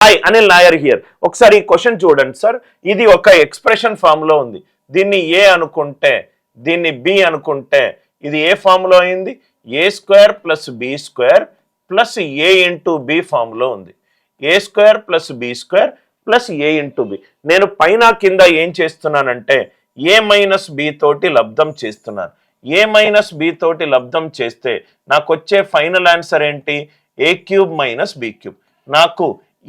Hi Anil Nair here. ఒకసారి ఈ question చూడండి సార్. ఇది ఒక ఎక్స్ప్రెషన్ ఫామ్ లో ఉంది. దీన్ని ఏ అనుకుంటే, దీన్ని బి అనుకుంటే, ఇది ఏ ఫామ్ లో అయింది? A square plus B square plus A into B form లో ఉంది. A square plus B square plus A into B. నేను పైన కింద ఏం చేస్తున్నానంటే ఏ మైనస్ బి తోటి లబ్ధం చేస్తున్నాను. ఏ మైనస్ బి తోటి లబ్ధం చేస్తే నాకు వచ్చే ఫైనల్ ఆన్సర్ ఏంటి? ఏ క్యూబ్ మైనస్ బి క్యూబ్. నాకు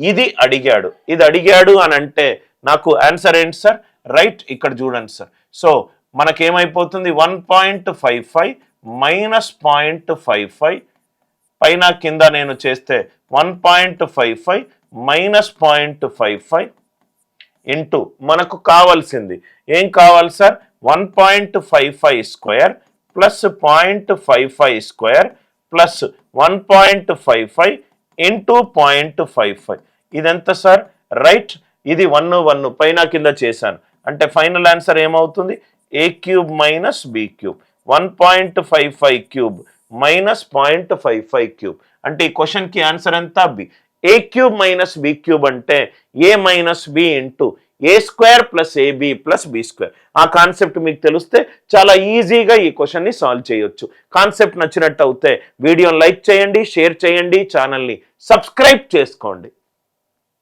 ఇది అడిగాడు అని అంటే నాకు ఆన్సర్ ఏంటి సార్? రైట్, ఇక్కడ చూడండి సార్. సో మనకేమైపోతుంది? 1.55 మైనస్ 0.55 పైన కింద నేను చేస్తే 1.55 మైనస్ 0.55 ఇంటూ మనకు కావాల్సింది ఏం కావాలి sir? 1.55 square plus 0.55 square plus 1.55 into 0.55. ఇదెంత సార్? రైట్, ఇది 1 పైన కింద చేశాను అంటే ఫైనల్ ఆన్సర్ ఏమవుతుంది? A cube minus B cube. 1.55 cube minus 0.55 cube అంటే ఈ క్వశ్చన్కి ఆన్సర్ ఎంత? B. A cube minus B cube అంటే A minus B into A square plus AB plus B square. ఆ కాన్సెప్ట్ మీకు తెలిస్తే చాలా ఈజీగా ఈ క్వశ్చన్ని సాల్వ్ చేయొచ్చు. కాన్సెప్ట్ నచ్చినట్టు అయితే వీడియోని లైక్ చేయండి, షేర్ చేయండి, ఛానల్ని సబ్స్క్రైబ్ చేసుకోండి.